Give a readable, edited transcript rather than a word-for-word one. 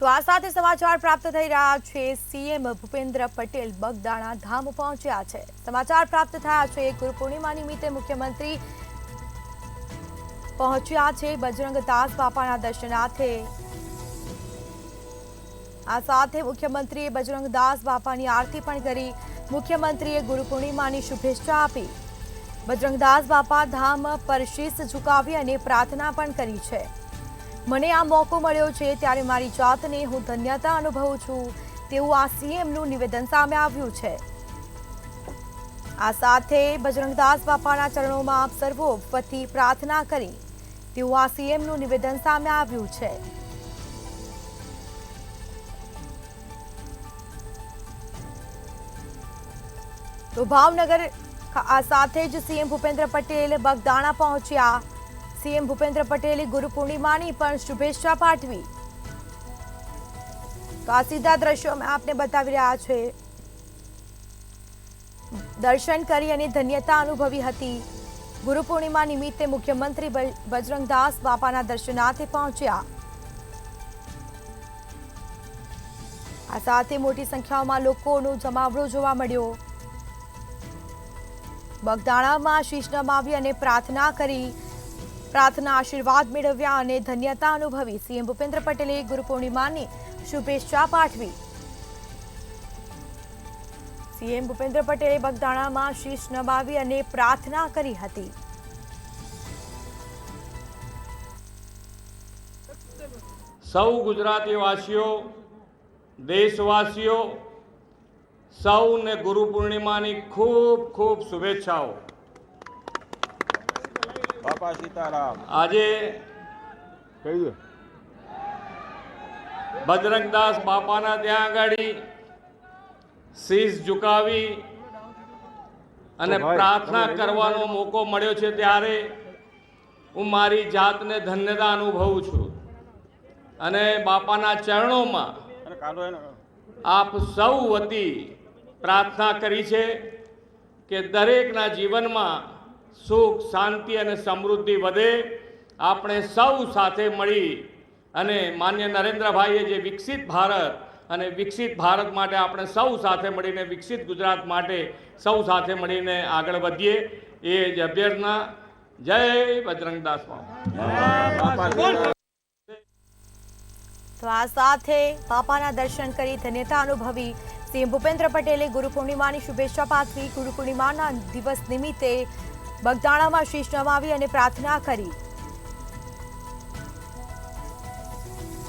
તો આ સાથે સમાચાર પ્રાપ્ત થઈ રહ્યા છે। સીએમ ભૂપેન્દ્ર પટેલ બગદાણા ધામ પહોંચ્યા છે। સમાચાર પ્રાપ્ત થયા છે ગુરુ પૂર્ણિમા નિમિત્તે મુખ્યમંત્રી પહોંચ્યા છે બજરંગદાસ બાપાના દર્શનાર્થે। આ સાથે મુખ્યમંત્રીએ બજરંગદાસ બાપાની આરતી પણ કરી। મુખ્યમંત્રીએ ગુરુ પૂર્ણિમાની શુભેચ્છા આપી। બજરંગદાસ બાપા ધામ પર શીશ ઝુકાવી અને પ્રાર્થના પણ કરી છે। મને આ મોકો મળ્યો છે ત્યારે મારી જાતને હું ધન્યતા અનુભવું છું તેવું આ સીએમનું નિવેદન સામે આવ્યું છે। આ સાથે બજરંગદાસ બાપાના ચરણોમાં આપ સર્વો વતી પ્રાર્થના કરી તેવું આ સીએમનું નિવેદન સામે આવ્યું છે। તો ભાવનગર આ સાથે જ સીએમ ભૂપેન્દ્ર પટેલ બગદાણા પહોંચ્યા। સીએમ ભૂપેન્દ્ર પટેલે ગુરુ પૂર્ણિમાની પણ શુભેચ્છા પાઠવી। તો આ સીધા દ્રશ્યો અમે આપને બતાવી રહ્યા છે। દર્શન કરી અને ધન્યતા અનુભવી હતી। ગુરુ પૂર્ણિમા નિમિત્તે મુખ્યમંત્રી બજરંગદાસ બાપાના દર્શનાર્થે પહોંચ્યા। આ સાથે મોટી સંખ્યામાં લોકોનો જમાવડો જોવા મળ્યો। બગદાણામાં શીશ નમાવી અને પ્રાર્થના કરી। પ્રાર્થના આશીર્વાદ મેળવ્યા અને ધન્યતા અનુભવી। સીએમ ભૂપેન્દ્ર પટેલે ગુરુ પૂર્ણિમાની શુભેચ્છા પાઠવી। સીએમ ભૂપેન્દ્ર પટેલે બગદાણામાં શીશ નમાવી અને પ્રાર્થના કરી હતી। સૌ ગુજરાતીવાસીઓ, દેશવાસીઓ સૌને ગુરુ પૂર્ણિમાની ખૂબ ખૂબ શુભેચ્છાઓ। બાપા સીતારામ। આજે બજરંગદાસ બાપાના ત્યાં આગળ શીશ ઝુકાવી અને પ્રાર્થના કરવાનો મોકો મળ્યો છે ત્યારે હું મારી જાતને ધન્યતા અનુભવું છું અને બાપાના ચરણોમાં આપ સૌ વતી પ્રાર્થના કરી છે કે દરેકના જીવનમાં સુખ, શાંતિ અને સમૃદ્ધિ વધે। આપણે સૌ સાથે મળી અને માન્ય નરેન્દ્રભાઈએ જે વિકસિત ભારત અને વિકસિત ભારત માટે આપણે સૌ સાથે મળીને વિકસિત ગુજરાત માટે સૌ સાથે મળીને આગળ વધીએ એ જ અભ્યર્થના। જય બજરંગદાસ બાપા। તો આ સાથે બાપાના દર્શન કરી ધન્યતા અનુભવી। સીએમ ભૂપેન્દ્ર પટેલે ગુરુ પૂર્ણિમાની શુભેચ્છા પાઠવી। ગુરુ પૂર્ણિમાના દિવસ નિમિત્તે બગદાણામાં શીશ નમાવી અને પ્રાર્થના કરી।